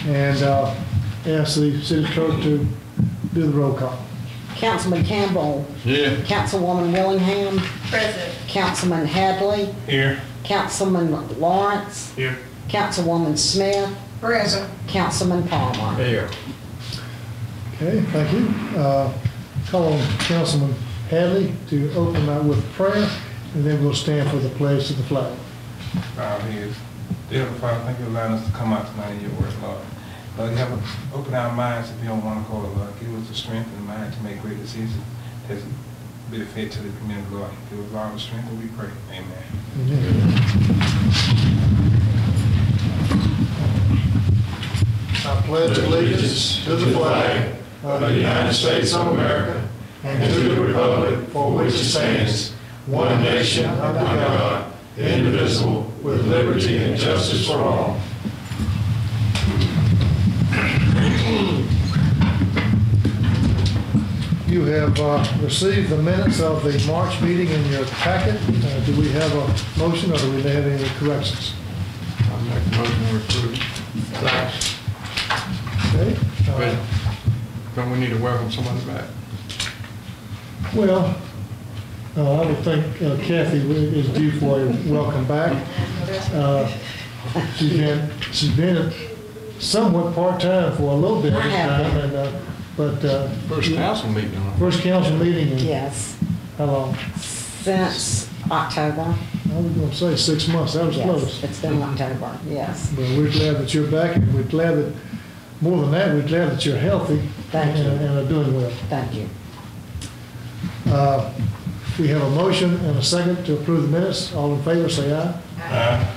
and ask the city clerk to do the roll call. Councilman Campbell. Yeah. Councilwoman Willingham. Present. Councilman Hadley. Here. Councilman Lawrence. Here. Councilwoman Smith. Present. Councilman Palmer. Here. Okay, thank you. Call on Councilman Hadley to open that with prayer, and then we'll stand for the pledge to the flag. Bow heads. Dear Heavenly Father, thank you for allowing us to come out tonight in your word, Lord. Lord, you have opened our minds to be on one accord, Lord. Give us the strength and the mind to make great decisions that benefit to the community, Lord. Give us all the strength that we pray. Amen. I pledge allegiance to the flag of the United States of America and to the republic for which it stands, one nation under God, indivisible, with liberty and justice for all. You have received the minutes of the March meeting in your packet. Do we have a motion, or do we have any corrections? I'll make a motion to approve. Okay. Don't we need to welcome somebody back? Well, I would think Kathy is due for a welcome back. She's been somewhat part-time for a little bit of time, but First council meeting. first council meeting in Yes. how long? Since October. I was going to say 6 months. That was Yes. close. It's been October. Yes. But we're glad that you're back, and we're glad that, more than that, we're glad that you're healthy Thank you. and are doing well. Thank you. We have a motion and a second to approve the minutes. All in favor, say aye. Aye.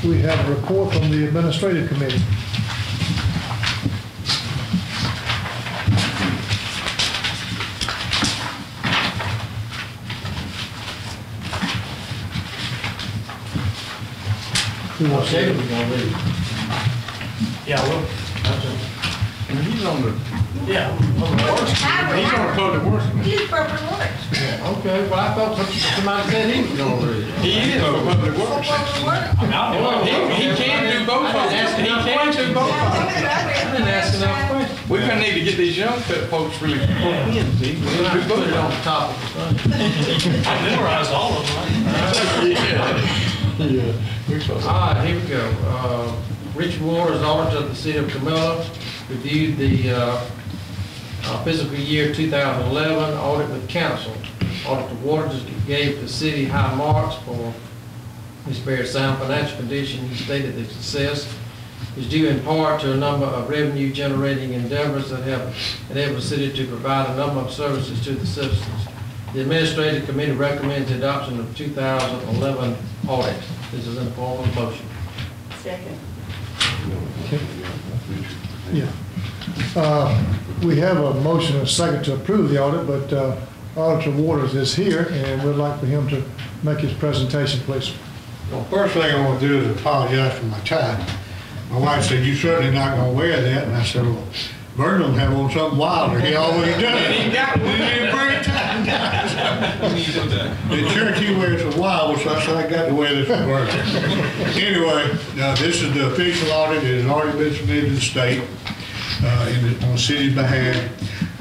We have a report from the administrative committee. Who wants to? Yeah, well, And he's on the, yeah. he's on the public works committee. He's public works. Okay, well, I thought somebody said he was gonna read it. He is for public works. Public works. I mean, I don't know. He can do both of them. He can do both of them. I didn't ask enough questions. We're gonna need to get these young folks really hooked in, see? We need to do both Put it on of the top of the thing. I memorized all of them. them. Yeah. All right, here we go. Richard Waters, auditor of the city of Camilla, reviewed the fiscal year 2011 audit with council. Auditor Waters gave the city high marks for his very sound financial condition. He stated that success is due in part to a number of revenue generating endeavors that have enabled the city to provide a number of services to the citizens. The administrative committee recommends the adoption of 2011 audit. This is in the form of a motion. Second. Yeah. We have a motion and a second to approve the audit, but Auditor Waters is here, and we'd like for him to make his presentation, please. Well, first thing I want to do is apologize for my tie. My wife said, "You're certainly not going to wear that." And I said, "Well, Vernon have on something wilder. He always does." He got one. He didn't bring it. In church, he wears a wild, so I said, "I got to wear this for Vernon." Anyway, this is the official audit. It has already been submitted to the state on the city's behalf.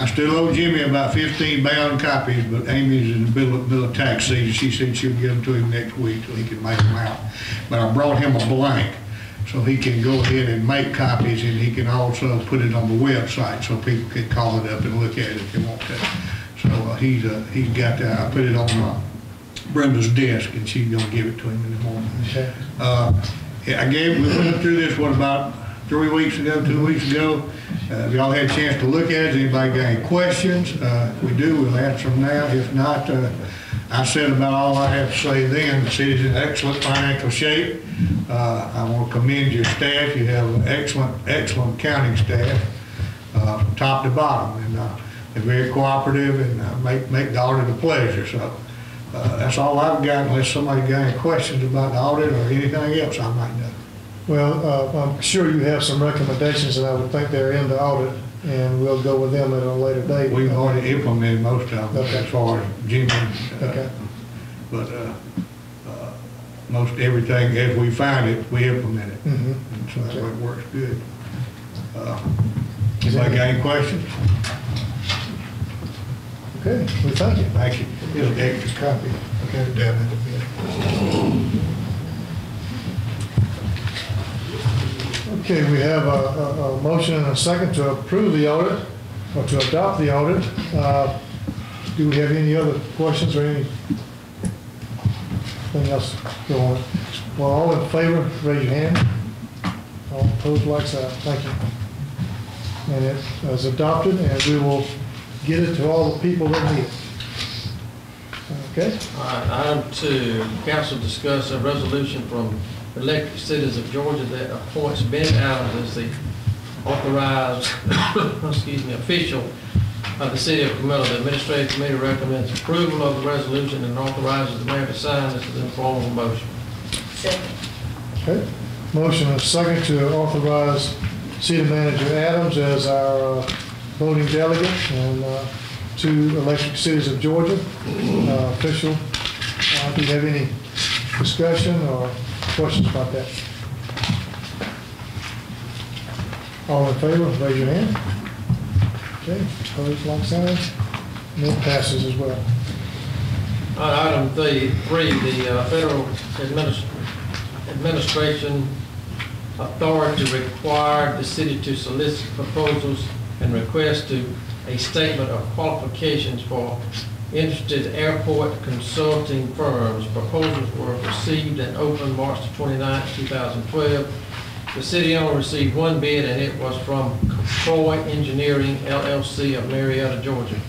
I still owe Jimmy about 15 bound copies, but Amy's in the middle of tax season. She said she'll get them to him next week so he can make them out. But I brought him a blank so he can go ahead and make copies, and he can also put it on the website so people can call it up and look at it if they want to. So he's got that. I put it on Brenda's desk, and she's gonna give it to him in the morning. Okay. We went through this, about 3 weeks ago, 2 weeks ago. If y'all had a chance to look at it, has anybody got any questions? If we do, we'll answer them now. If not, I said about all I have to say then. The city's in excellent financial shape. I want to commend your staff. You have an excellent accounting staff, from top to bottom. And they're very cooperative and make the audit a pleasure. So that's all I've got, unless somebody got any questions about the audit or anything else I might know. Well, I'm sure you have some recommendations, and I would think they're in the audit, and we'll go with them at a later date. We've already implemented most of them, Okay. as far as Jimmy. Okay. But most everything, as we find it, we implement it. Mhm. And so that works good. Is Anybody there- got any questions? Okay, well, thank you. Thank you. Here's an extra copy. Okay, down at the bit. Okay, we have a motion and a second to approve the audit, or to adopt the audit. Do we have any other questions or anything else go on? Well, all in favor, raise your hand. All opposed, like sign. Thank you. And it is adopted, and we will get it to all the people that need it. Okay? All right, item 2, council discuss a resolution from elected cities of Georgia that appoints Ben Adams as the authorized, official of the city of Camilla. The administrative committee recommends approval of the resolution and authorizes the mayor to sign this in the form of a motion. Second. Okay. Motion and second to authorize City Manager Adams as our voting delegate and 2 elected cities of Georgia official. Do you have any discussion or questions about that? All in favor, raise your hand. Okay, opposed, like sign. And it passes as well. All right, item 3, the federal administration authority required the city to solicit proposals and request to a statement of qualifications for interested airport consulting firms. Proposals were received and opened March 29, 2012. The city only received 1 bid, and it was from Croy Engineering, LLC of Marietta, Georgia.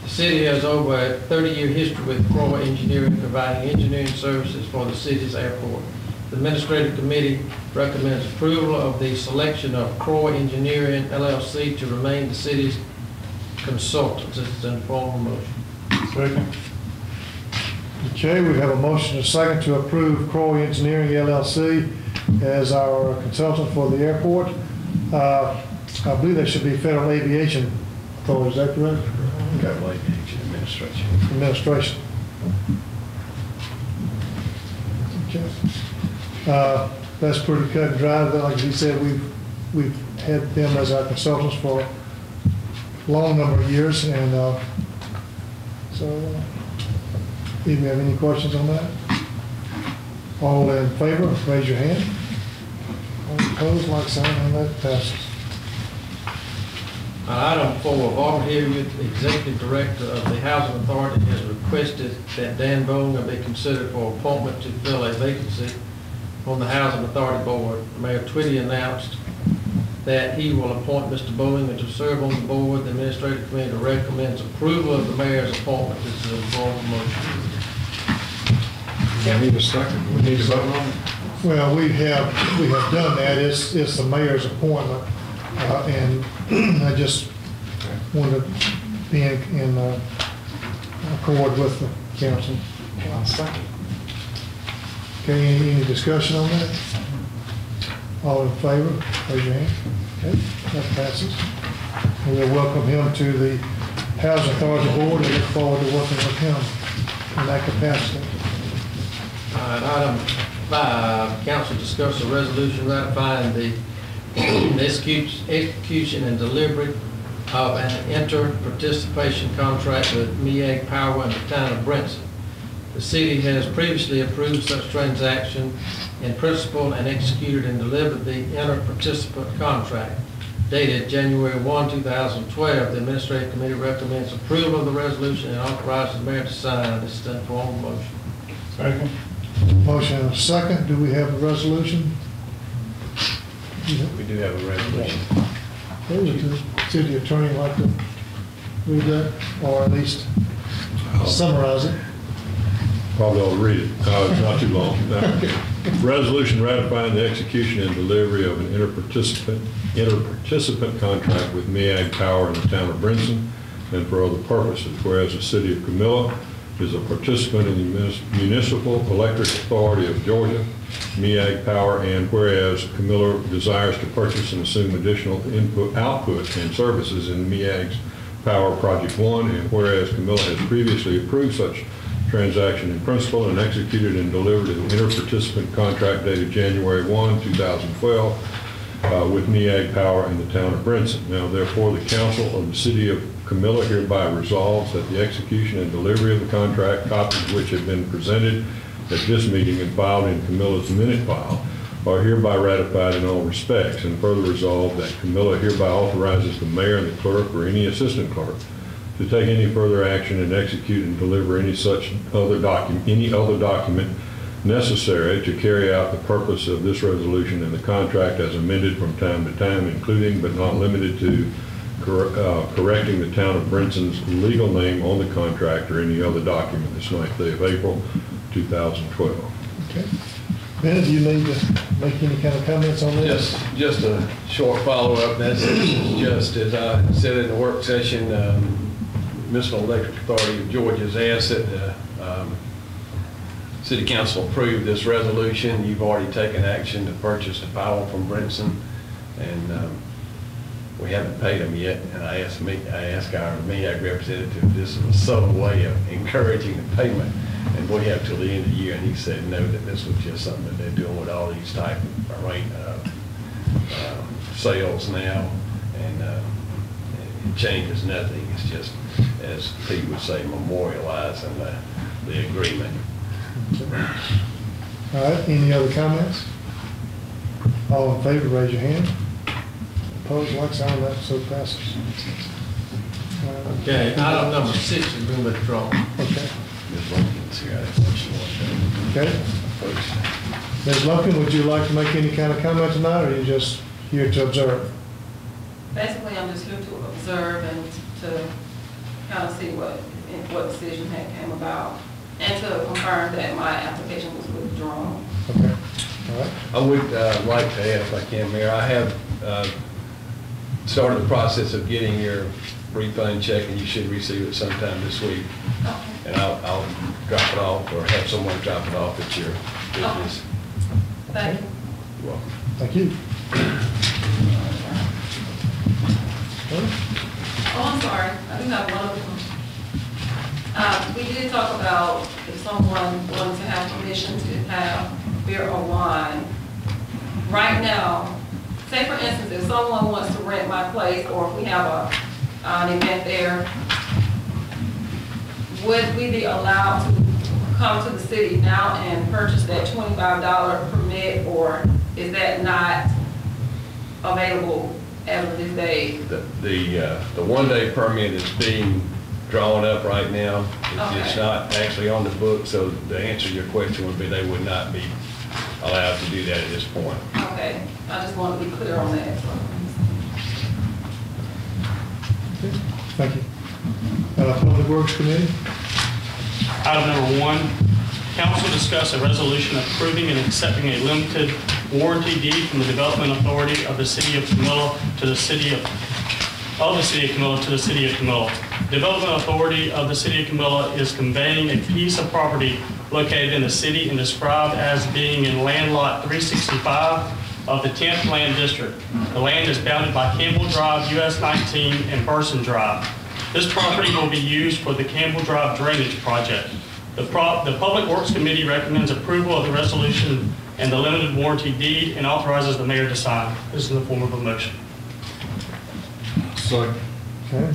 The city has over a 30-year history with Croy Engineering, providing engineering services for the city's airport. The administrative committee recommends approval of the selection of Croy Engineering, LLC to remain the city's consultants. This is in the form of a motion. Second. Okay, we have a motion and a second to approve Croy Engineering LLC as our consultant for the airport. I believe that should be Federal Aviation Authority, is that correct? Federal Aviation Administration. Administration. Okay. That's pretty cut and dry. Like he said, we've had them as our consultants for a long number of years, and so, do you have any questions on that? All in favor, raise your hand. All opposed, like sign, and that passes. Item 4, Auburn Area Executive Director of the Housing Authority has requested that Dan Boone be considered for appointment to fill a vacancy on the Housing Authority Board. Mayor Twitty announced that he will appoint Mr. Boone to serve on the board. The administrative committee recommends approval of the mayor's appointment. This is a form of motion. We need a second. We need to vote on it. Well, we have done that. It's the mayor's appointment, and I just wanted to be in accord with the council. I'll second. Okay, any discussion on that? All in favor, raise your hand. Okay, that passes. And we'll welcome him to the Housing Authority Board and look forward to working with him in that capacity. All right, item 5, council discussed a resolution ratifying the execution and delivery of an inter-participation contract with MEAG Power in the town of Brinson. The city has previously approved such transaction in principle and executed and delivered the inter-participant contract dated January 1, 2012. The administrative committee recommends approval of the resolution and authorizes the mayor to sign. This is in the form of a motion. Second. Motion and a second. Do we have a resolution? We do have a resolution. Okay, would the city attorney like to read that, or at least summarize it? Probably ought to read it. It's not too long. Resolution ratifying the execution and delivery of an inter-participant contract with MEAG Power in the town of Brinson and for other purposes. Whereas the city of Camilla is a participant in the Municipal Electric Authority of Georgia, MEAG Power, and whereas Camilla desires to purchase and assume additional output and services in MEAG's Power Project 1, and whereas Camilla has previously approved such transaction in principle and executed and delivered an inter-participant contract dated January 1, 2012 with MEAG Power in the town of Brinson. Now therefore, the council of the city of Camilla hereby resolves that the execution and delivery of the contract, copies of which have been presented at this meeting and filed in Camilla's minute file, are hereby ratified in all respects, and further resolved that Camilla hereby authorizes the mayor and the clerk or any assistant clerk to take any further action and execute and deliver any other document necessary to carry out the purpose of this resolution and the contract as amended from time to time, including but not limited to correcting the town of Brinson's legal name on the contract or any other document this 9th day of April, 2012. Okay. Ben, do you need to make any kind of comments on this? Just a short follow-up. That's just as I said in the work session, Municipal Electric Authority of Georgia has asked that the City Council approve this resolution. You've already taken action to purchase the power from Brinson, and we haven't paid them yet. And I asked our MEAG representative if this was a subtle way of encouraging the payment, and we have till the end of the year. And he said no, that this was just something that they're doing with all these type of sales now, and it changes nothing. It's just, as Pete would say, memorializing the agreement. All right, any other comments? All in favor, raise your hand. Opposed, like sign, that so passes. Okay, item number 6 has been withdrawn. Okay. Ms. Lincoln's here. I have what she wants to Okay. first. Ms. Lumpkin, would you like to make any kind of comment tonight, or are you just here to observe? Basically, I'm just here to observe and to kind of see what decision had came about, and to confirm that my application was withdrawn. Okay, all right. I would like to add, if I can, Mayor, I have started the process of getting your refund check, and you should receive it sometime this week. Okay. And I'll drop it off, or have someone drop it off at your business. Thank you. You're welcome. Thank you. Okay. Oh, I'm sorry, I do have one other one. We did talk about if someone wanted to have permission to have beer or wine. Right now, say for instance, if someone wants to rent my place, or if we have an event there, would we be allowed to come to the city now and purchase that $25 permit, or is that not available as of this day? The one-day permit is being drawn up right now. It's Okay. not actually on the book, so the answer to your question would be they would not be allowed to do that at this point. Okay, I just want to be clear on that. Okay. Thank you. Public Works Committee? Item number 1, council discuss a resolution approving and accepting a limited warranty deed from the Development Authority of the City of Camilla to the City of Camilla to the City of Camilla. Development Authority of the City of Camilla is conveying a piece of property located in the city and described as being in land lot 365 of the 10th Land District. The land is bounded by Campbell Drive, US 19, and Burson Drive. This property will be used for the Campbell Drive Drainage Project. The Public Works Committee recommends approval of the resolution and the limited warranty deed and authorizes the mayor to sign. This is in the form of a motion. Okay.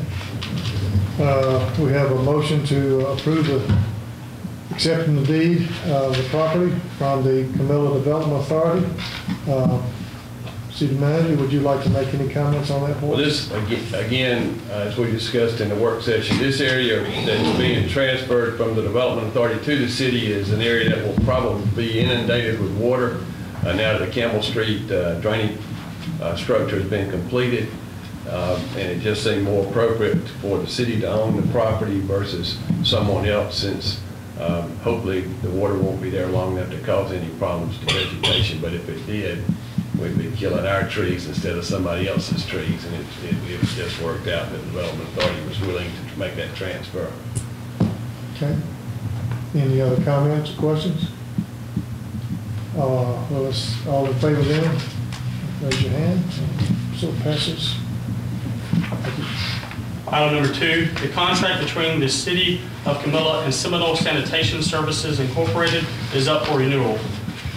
We have a motion to approve accepting the deed of the property from the Camilla Development Authority. City Manager, would you like to make any comments on that point? Well, this, again, as we discussed in the work session, this area that's being transferred from the Development Authority to the city is an area that will probably be inundated with water now that the Campbell Street drainage structure has been completed. And it just seemed more appropriate for the city to own the property versus someone else, since hopefully the water won't be there long enough to cause any problems to vegetation. But if it did, we'd be killing our trees instead of somebody else's trees, and it just worked out that the Development Authority was willing to make that transfer. Okay. Any other comments or questions? Well, let's, all in favor then, raise your hand. So it passes. Thank you. Item number 2, the contract between the City of Camilla and Seminole Sanitation Services Incorporated is up for renewal.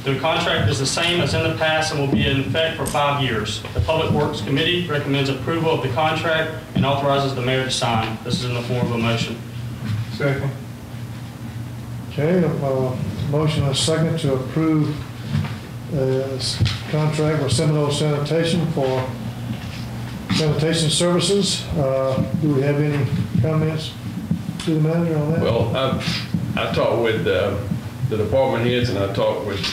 The contract is the same as in the past and will be in effect for 5 years. The Public Works Committee recommends approval of the contract and authorizes the mayor to sign. This is in the form of a motion. Second. Okay, motion and a second to approve contract with Seminole Sanitation for sanitation services. Do we have any comments to the manager on that? Well, I talked with the department heads, and I talked with,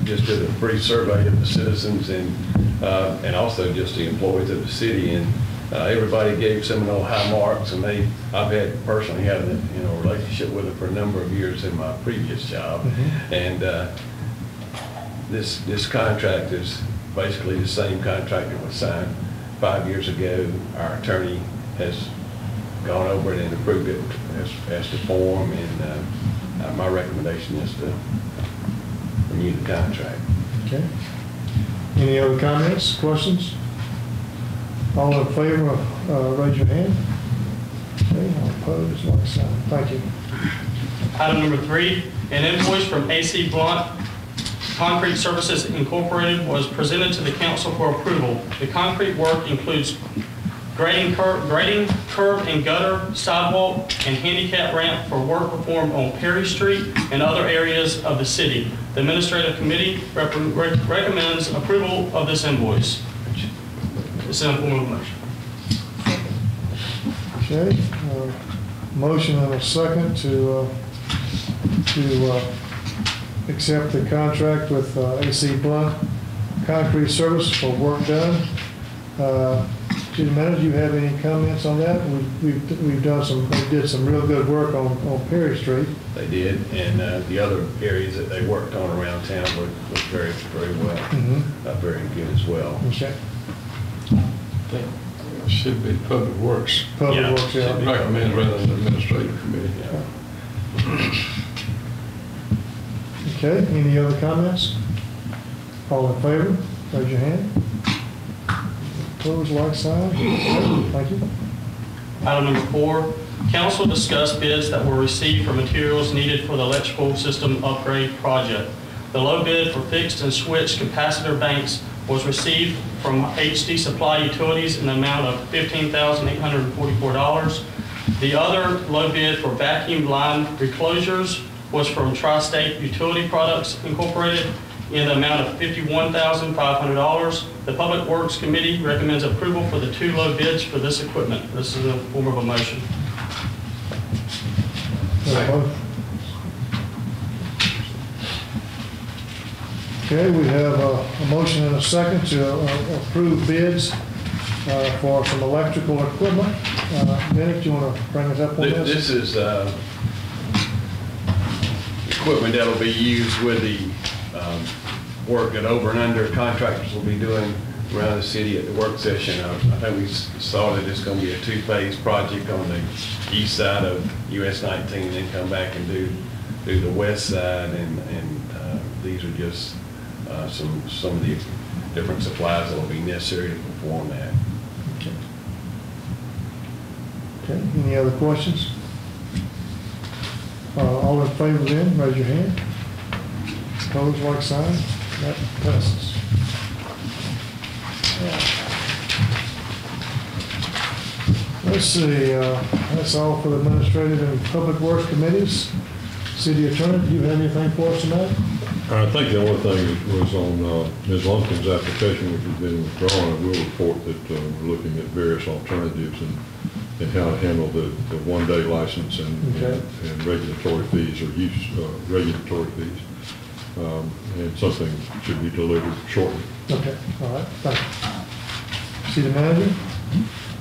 just did a brief survey of the citizens and also just the employees of the city, and everybody gave Seminole high marks, and I've had personally had a relationship with them for a number of years in my previous job, and this contract is basically the same contract that was signed 5 years ago. Our attorney has gone over it and approved it as to form, and my recommendation is to renew the contract. Okay. Any other comments, questions? All in favor, raise your hand. Okay, all opposed, like sign. Thank you. Item number 3, an invoice from AC Blunt Concrete Services Incorporated was presented to the council for approval. The concrete work includes grading, curb and gutter, sidewalk, and handicap ramp for work performed on Perry Street and other areas of the city. The administrative committee recommends approval of this invoice. It's in the form of a motion. Okay, motion and a second to accept the contract with AC Blunt Concrete Service for work done. City Manager, do you have any comments on that? We've done they did some real good work on Perry Street. They did, and the other areas that they worked on around town looked very, very well, very good as well. Okay. It should be Public Works. Public Works, yeah. Recommend rather than the administrative committee. Okay, any other comments? All in favor, raise your hand. Opposed, like sign. Thank you. Item number 4, council discussed bids that were received for materials needed for the electrical system upgrade project. The low bid for fixed and switched capacitor banks was received from HD Supply Utilities in the amount of $15,844. The other low bid for vacuum line reclosures was from Tri-State Utility Products Incorporated in the amount of $51,500. The Public Works Committee recommends approval for the 2 low bids for this equipment. This is in the form of a motion. Okay, we have a motion and a second to approve bids for some electrical equipment. Nick, do you want to bring us up on this? This is equipment that will be used with the work that over and under contractors will be doing around the city at the work session. I think we saw that it's going to be a 2-phase project on the east side of US 19 and then come back and do the west side, and these are just some of the different supplies that will be necessary to perform that. Okay, any other questions? All in favor then, raise your hand. Opposed, like sign. That passes. Let's see, that's all for the administrative and public works committees. City Attorney, do you have anything for us tonight? I think the only thing that was on Ms. Lumpkin's application, which has been withdrawn, I will report that we're looking at various alternatives and how to handle the one-day license and regulatory fees or use regulatory fees. And something should be delivered shortly. Okay, all right, thank you. City Manager?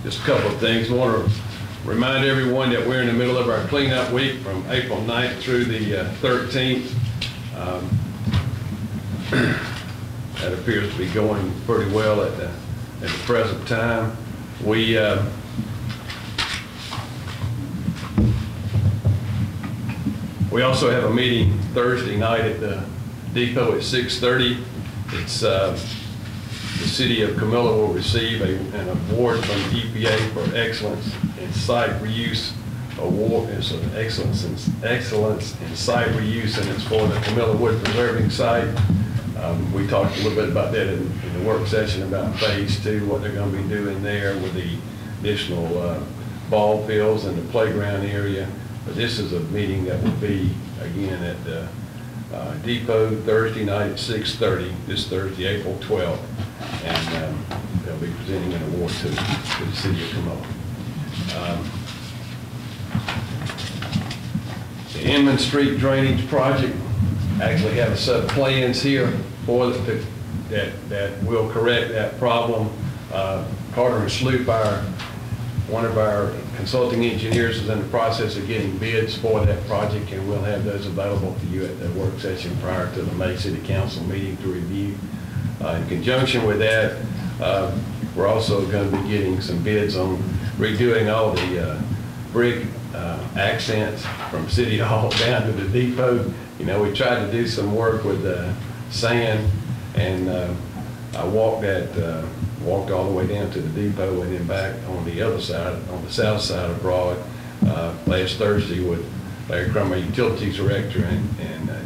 Just a couple of things. I want to remind everyone that we're in the middle of our cleanup week from April 9th through the 13th. That appears to be going pretty well at the present time. We also have a meeting Thursday night at the depot at 6:30. It's the city of Camilla will receive an award from the EPA for excellence in site reuse award. It's an excellence in site reuse, and it's for the Camilla Wood Preserving Site. We talked a little bit about that in the work session about phase 2, what they're going to be doing there with the additional ball fields and the playground area. But this is a meeting that will be, again, at the Depot Thursday night at 6:30, this Thursday, April 12th. And they'll be presenting an award to the city of Camilla. The Inman Street Drainage Project actually have a set of plans here for that will correct that problem. Carter and Sloop, one of our consulting engineers, is in the process of getting bids for that project, and we'll have those available to you at the work session prior to the May City Council meeting to review. In conjunction with that, we're also going to be getting some bids on redoing all the brick accents from City Hall down to the depot. You know, we tried to do some work with sand, and I walked all the way down to the depot and then back on the other side, on the south side of Broad, last Thursday with Larry Crummer, Utilities Director, and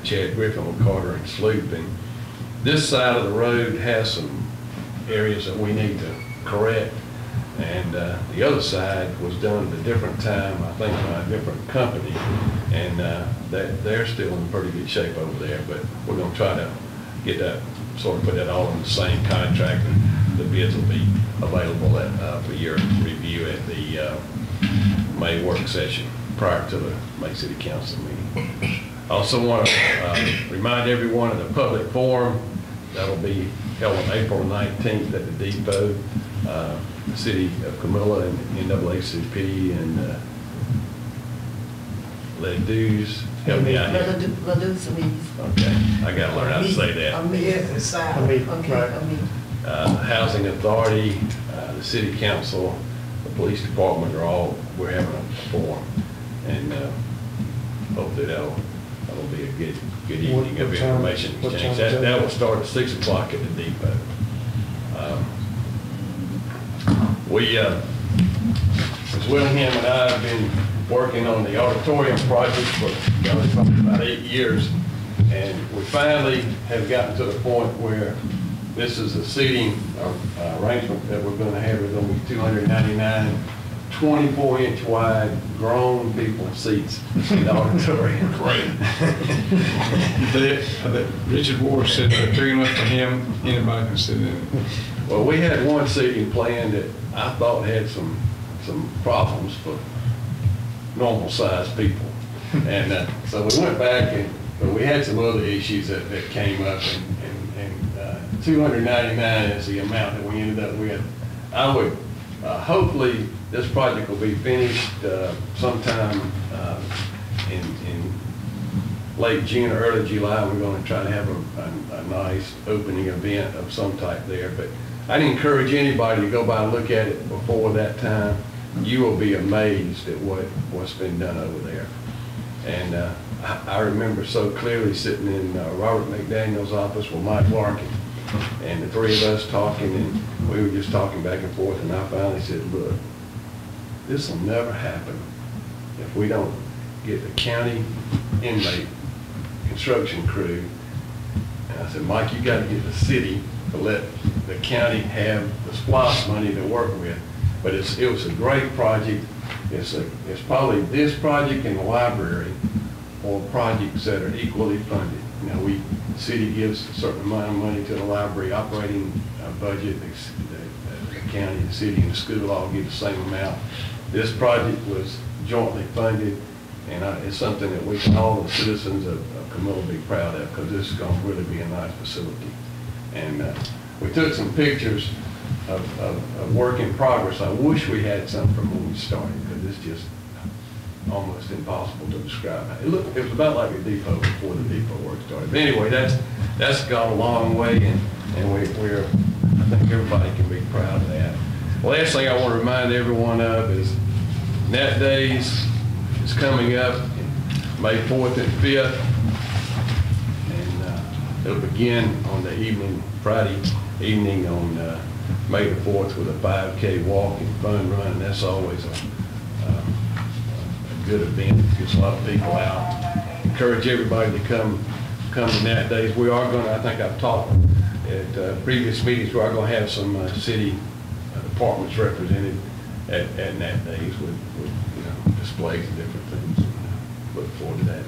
Chad Griffin with Carter and Sloop. And this side of the road has some areas that we need to correct, and the other side was done at a different time, I think by a different company, and they're still in pretty good shape over there, but we're going to try to get that, sort of put that all in the same contract, and the bids will be available for your review at the May work session prior to the May City Council meeting. I also want to remind everyone of the public forum that'll be held on April 19th at the depot. The city of Camilla and NAACP and Ledoux, help me out here. Okay, I gotta learn how to say that. Housing Authority, the City Council, the Police Department we're having a forum, and hopefully that'll be a good evening of information exchange. That will start at 6 o'clock at the depot. Ms. Willingham and I have been working on the auditorium project for probably about 8 years, and we finally have gotten to the point where this is a seating arrangement that we're going to have. It's going to be 299 24-inch wide grown people seats in the auditorium. Great. Richard Ward said that big enough for him, anybody can sit in it. Well, we had one seating plan that I thought had some problems for normal sized people. And so we went back, but we had some other issues that came up, and 299 is the amount that we ended up with. I would, hopefully this project will be finished sometime in late June or early July. We're going to try to have a nice opening event of some type there. But I'd encourage anybody to go by and look at it before that time. You will be amazed at what's been done over there. And I remember so clearly sitting in Robert McDaniel's office with Mike Larkin, and the three of us talking, and we were just talking back and forth, and I finally said, look, this will never happen if we don't get the county inmate construction crew. And I said, Mike, you got to get the city to let the county have the SPLOST money to work with. But it was a great project. It's probably this project and the library, or projects that are equally funded. You know, the city gives a certain amount of money to the library operating budget. The county, the city, and the school all give the same amount. This project was jointly funded, and it's something that we can, all the citizens of Camilla, be proud of, because this is going to really be a nice facility. And we took some pictures of work in progress. I wish we had some from when we started, because it's just almost impossible to describe. It was about like a depot before the depot work started. But anyway, that's gone a long way, and we're I think everybody can be proud of that. The last thing I want to remind everyone of is Nat Days is coming up May 4th and 5th, and it'll begin on the evening Friday evening on May the 4th with a 5K walk and fun run, and that's always a good event. It gets a lot of people out. Encourage everybody to come to that days. We are going to, I think I've talked at previous meetings, we are going to have some city departments represented at that days with displays and different things. Look forward to that.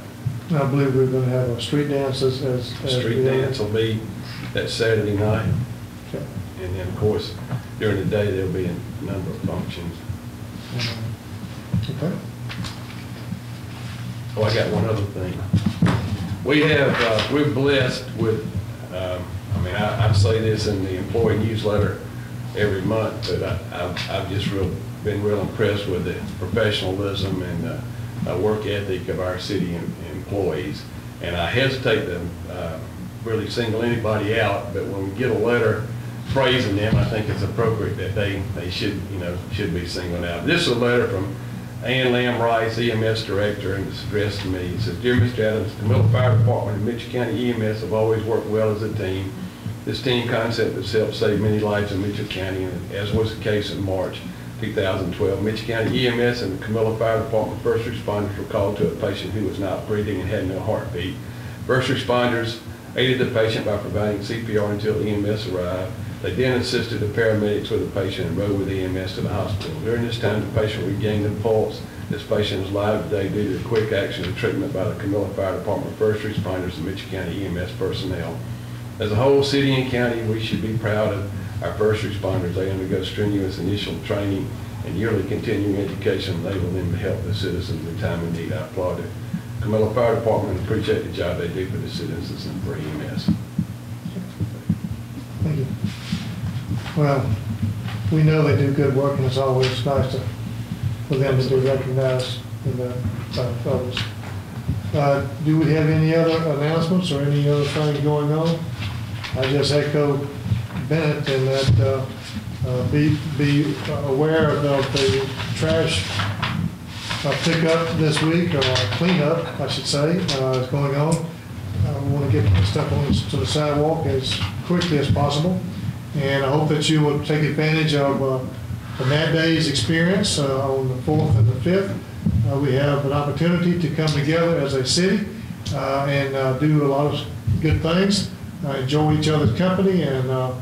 I believe we're going to have a street dance as Street dance will be that Saturday night. Okay. And then, of course, during the day, there'll be a number of functions. Okay. Oh, I got one other thing. We're blessed with, I say this in the employee newsletter every month, but I've just been real impressed with the professionalism and work ethic of our city employees. And I hesitate to really single anybody out, but when we get a letter praising them, I think it's appropriate that they should be singled out. This is a letter from Ann Lamb Rice, EMS Director, and it's addressed to me. It says, "Dear Mr. Adams, the Camilla Fire Department and Mitchell County EMS have always worked well as a team. This team concept has helped save many lives in Mitchell County, and as was the case in March 2012, Mitchell County EMS and the Camilla Fire Department first responders were called to a patient who was not breathing and had no heartbeat. First responders aided the patient by providing CPR until EMS arrived. They then assisted the paramedics with the patient and rode with EMS to the hospital. During this time, the patient regained the pulse. This patient is alive today due to the quick action and treatment by the Camilla Fire Department first responders and Mitchell County EMS personnel. As a whole city and county, we should be proud of our first responders. They undergo strenuous initial training and yearly continuing education, enabling them to help the citizens in time of need. I applaud the Camilla Fire Department and appreciate the job they do for the citizens and for EMS." Thank you. Well, we know they do good work, and it's always nice for them to be recognized by others. Do we have any other announcements or any other thing going on? I just echo Bennett in that be aware of the trash pickup this week, or cleanup, I should say, is going on. We want to get stuff to the sidewalk as quickly as possible. And I hope that you will take advantage of the Mad Days experience on the 4th and the 5th. We have an opportunity to come together as a city and do a lot of good things, enjoy each other's company, and I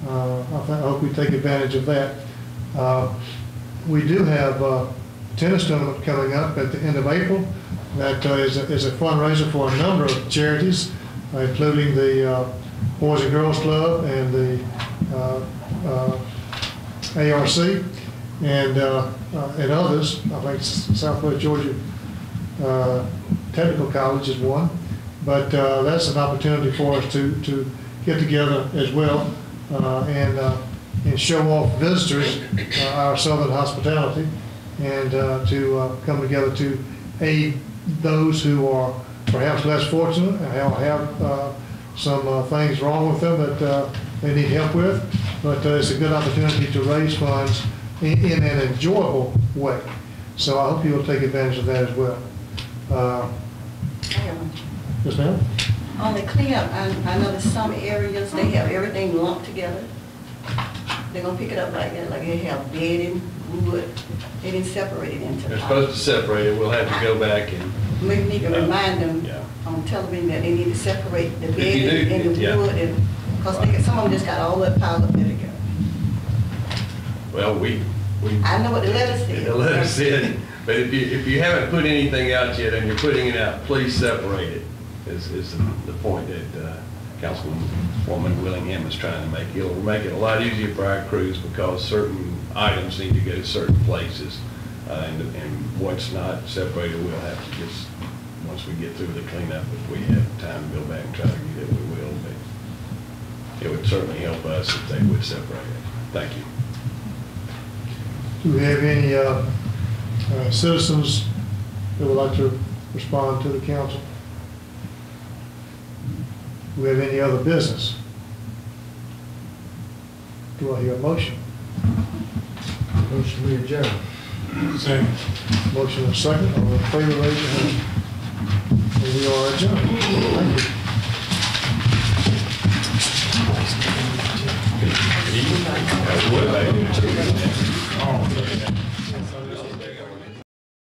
hope we take advantage of that. We do have a tennis tournament coming up at the end of April. That is a fundraiser for a number of charities, including the Boys and Girls Club and the ARC and others. I think Southwest Georgia Technical College is one, but that's an opportunity for us to get together as well and show off visitors our Southern hospitality, and to come together to aid those who are perhaps less fortunate and have some things wrong with them that they need help with. But it's a good opportunity to raise funds in an enjoyable way. So I hope you will take advantage of that as well. Yes, ma'am? On the cleanup, I know that some areas, they have everything lumped together. They're gonna pick it up like that, like they have bedding, wood. They didn't separate it into. They're supposed to separate it. We'll have to go back and. Maybe need to remind them on television that they need to separate the bedding and the wood, and because some of them just got all that piled up there together. Well, we. I know what the letter said. The letter said, but if you haven't put anything out yet and you're putting it out, please separate it. Is the point that Councilwoman Willingham is trying to make. It'll make it a lot easier for our crews because certain items need to go to certain places, and what's not separated, we'll have to just, once we get through the cleanup, if we have time to go back and try to get it, we will. But it would certainly help us if they would separate it. Thank you. Do we have any citizens that would like to respond to the council? Do we have any other business? Do I hear a motion? Motion to adjourn. Second. Motion and second. All in favor, raise your hand. And we are adjourned. Thank you.